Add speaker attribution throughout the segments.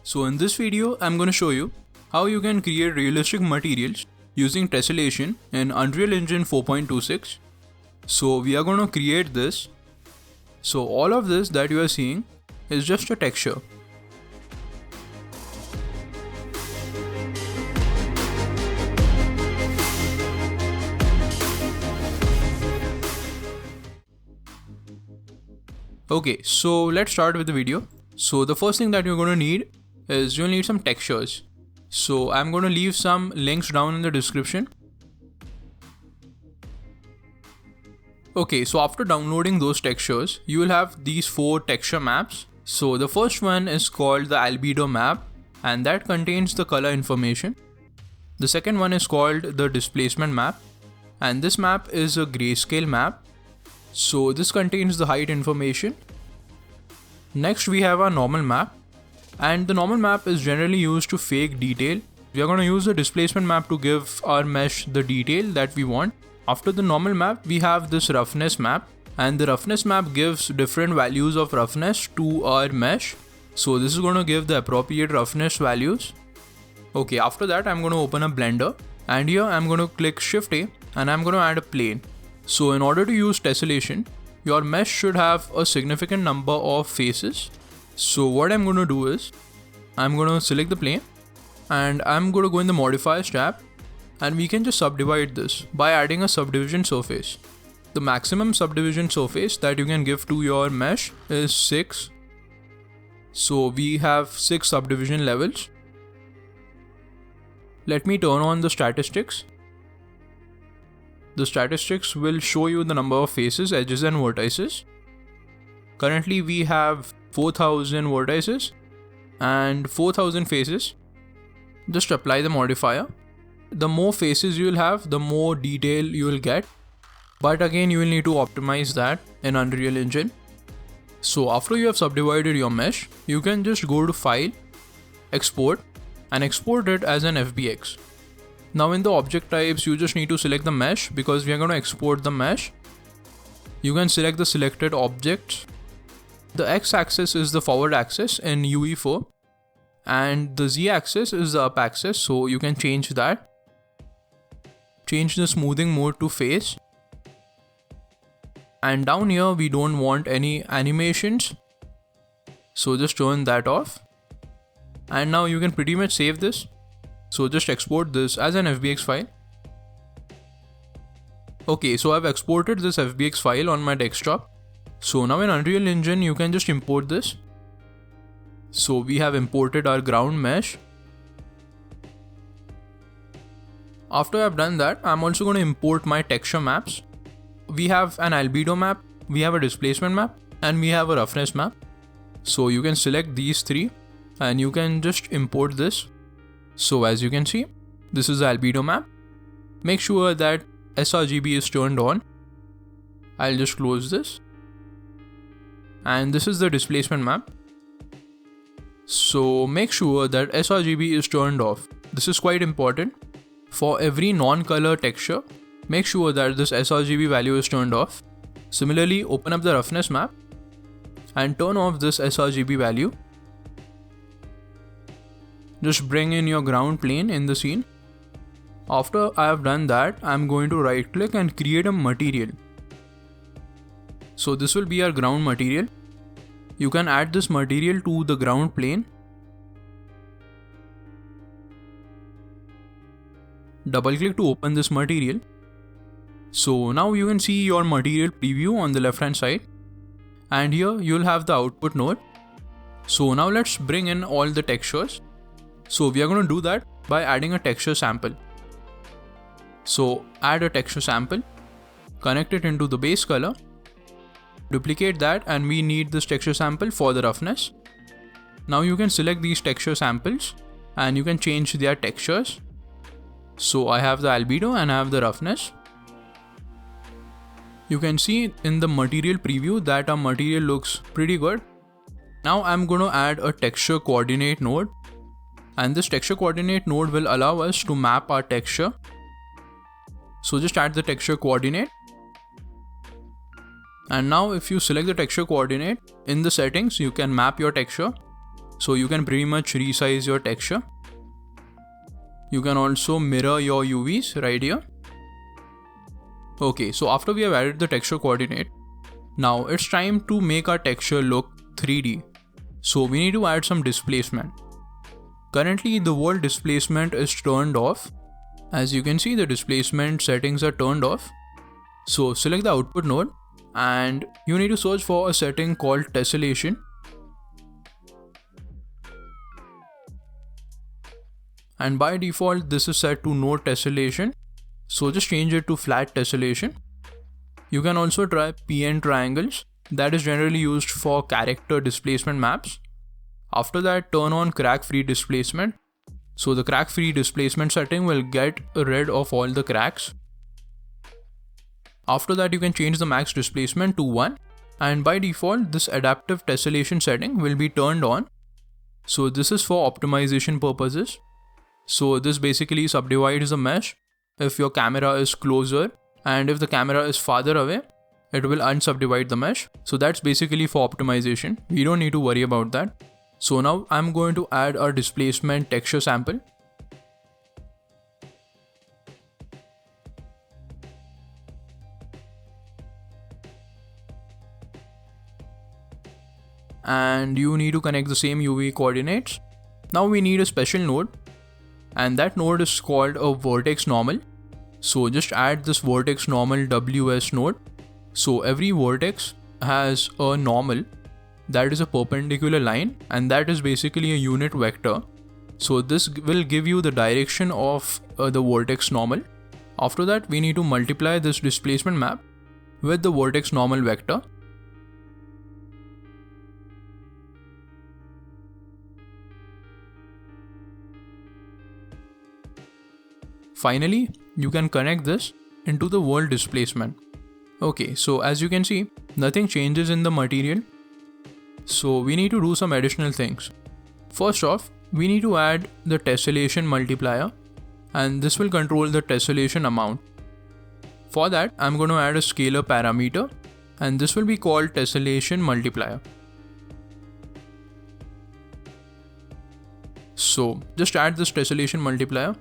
Speaker 1: So in this video, I'm going to show you how you can create realistic materials using tessellation in Unreal Engine 4.26. So we are going to create this. So all of this that you are seeing is just a texture. Okay, so let's start with the video. So the first thing that you're going to need is you'll need some textures. So I'm going to leave some links down in the description. Okay, so after downloading those textures, you will have these 4 texture maps. So the first one is called the Albedo map, and that contains the color information. The second one is called the Displacement map, and this map is a grayscale map. So this contains the height information. Next we have our normal map, and the normal map is generally used to fake detail. We are going to use the displacement map to give our mesh the detail that we want. After the normal map, we have this roughness map, and the roughness map gives different values of roughness to our mesh. So this is going to give the appropriate roughness values. Okay, after that I'm going to open a blender, and here I'm going to click Shift A and I'm going to add a plane. So in order to use tessellation, your mesh should have a significant number of faces. So what I'm going to do is, I'm going to select the plane and I'm going to go in the modifiers tab, and we can just subdivide this by adding a subdivision surface. The maximum subdivision surface that you can give to your mesh is 6. So we have 6 subdivision levels. Let me turn on the statistics. The statistics will show you the number of faces, edges and vertices. Currently we have 4000 vertices and 4000 faces. Just apply the modifier. The more faces you will have, the more detail you will get. But again, you will need to optimize that in Unreal Engine. So after you have subdivided your mesh, you can just go to File, Export, and export it as an FBX. Now in the object types, you just need to select the mesh because we are going to export the mesh. You can select the selected objects. The x-axis is the forward axis in UE4, and the z-axis is the up axis, so you can change that. Change the smoothing mode to face. And down here we don't want any animations, so just turn that off. And now you can pretty much save this. So just export this as an FBX file. Okay, so I've exported this FBX file on my desktop. So now in Unreal Engine, you can just import this. So we have imported our ground mesh. After I've done that, I'm also going to import my texture maps. We have an albedo map, we have a displacement map, and we have a roughness map. So you can select these 3 and you can just import this. So as you can see, this is the albedo map. Make sure that sRGB is turned on. I'll just close this. And this is the displacement map. So make sure that sRGB is turned off. This is quite important. For every non-color texture, make sure that this sRGB value is turned off. Similarly, open up the roughness map and turn off this sRGB value. Just bring in your ground plane in the scene. After I have done that, I'm going to right click and create a material. So this will be our ground material. You can add this material to the ground plane. Double click to open this material. So now you can see your material preview on the left hand side. And here you'll have the output node. So now let's bring in all the textures. So we are going to do that by adding a texture sample. So add a texture sample, connect it into the base color, duplicate that, and we need this texture sample for the roughness. Now you can select these texture samples and you can change their textures. So I have the albedo and I have the roughness. You can see in the material preview that our material looks pretty good. Now I'm going to add a texture coordinate node. And this texture coordinate node will allow us to map our texture. So just add the texture coordinate. And now if you select the texture coordinate, in the settings you can map your texture. So you can pretty much resize your texture. You can also mirror your UVs right here. Okay, so after we have added the texture coordinate, now it's time to make our texture look 3D. So we need to add some displacement. Currently the world displacement is turned off. As you can see, the displacement settings are turned off. So select the output node and you need to search for a setting called Tessellation. And by default this is set to no tessellation. So just change it to flat tessellation. You can also try PN triangles, that is generally used for character displacement maps. After that, turn on crack free displacement. So the crack free displacement setting will get rid of all the cracks. After that, you can change the max displacement to 1, and by default this adaptive tessellation setting will be turned on. So this is for optimization purposes. So this basically subdivides the mesh if your camera is closer, and if the camera is farther away, it will unsubdivide the mesh. So that's basically for optimization. We don't need to worry about that. So now I'm going to add our displacement texture sample. And you need to connect the same UV coordinates. Now we need a special node, and that node is called a vertex normal. So just add this vertex normal WS node. So every vertex has a normal, that is a perpendicular line, and that is basically a unit vector. So this will give you the direction of the vertex normal. After that, we need to multiply this displacement map with the vertex normal vector. Finally, you can connect this into the world displacement. Okay, so as you can see, nothing changes in the material. So we need to do some additional things. First off, we need to add the tessellation multiplier, and this will control the tessellation amount. For that, I'm going to add a scalar parameter, and this will be called tessellation multiplier. So just add this tessellation multiplier.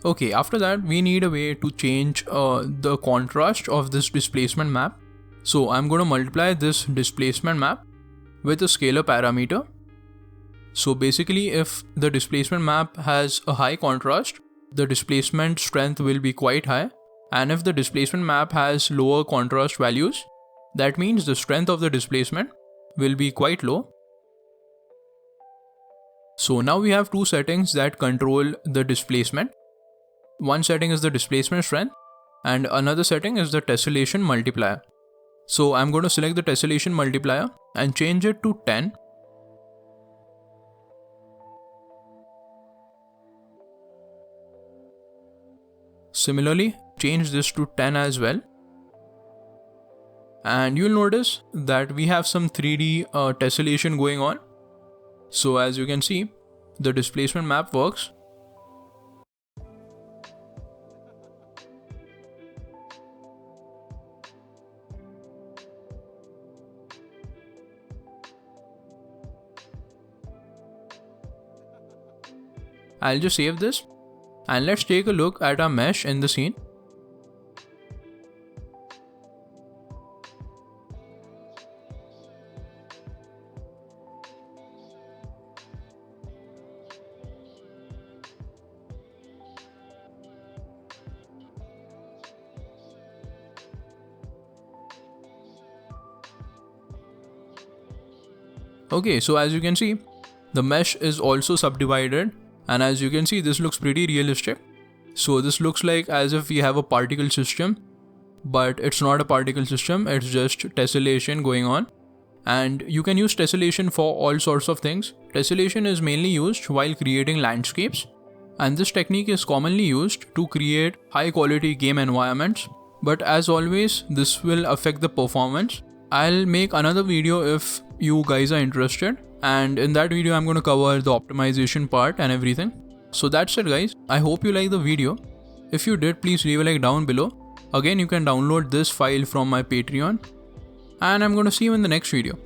Speaker 1: Okay, after that we need a way to change the contrast of this displacement map. So I'm going to multiply this displacement map with a scalar parameter. So basically, if the displacement map has a high contrast, the displacement strength will be quite high. And if the displacement map has lower contrast values, that means the strength of the displacement will be quite low. So now we have two settings that control the displacement. One setting is the displacement strength and another setting is the tessellation multiplier. So I'm going to select the tessellation multiplier and change it to 10. Similarly, change this to 10 as well. And you'll notice that we have some 3D tessellation going on. So as you can see, the displacement map works. I'll just save this and let's take a look at our mesh in the scene. Okay, so as you can see, the mesh is also subdivided, and as you can see, this looks pretty realistic. So this looks like as if we have a particle system, but it's not a particle system, it's just tessellation going on. And you can use tessellation for all sorts of things. Tessellation is mainly used while creating landscapes, and this technique is commonly used to create high quality game environments. But as always, this will affect the performance. I'll make another video if you guys are interested, and in that video I'm going to cover the optimization part and everything. So that's it guys, I hope you liked the video. If you did, please leave a like down below Again, you can download this file from my Patreon, and I'm going to see you in the next video.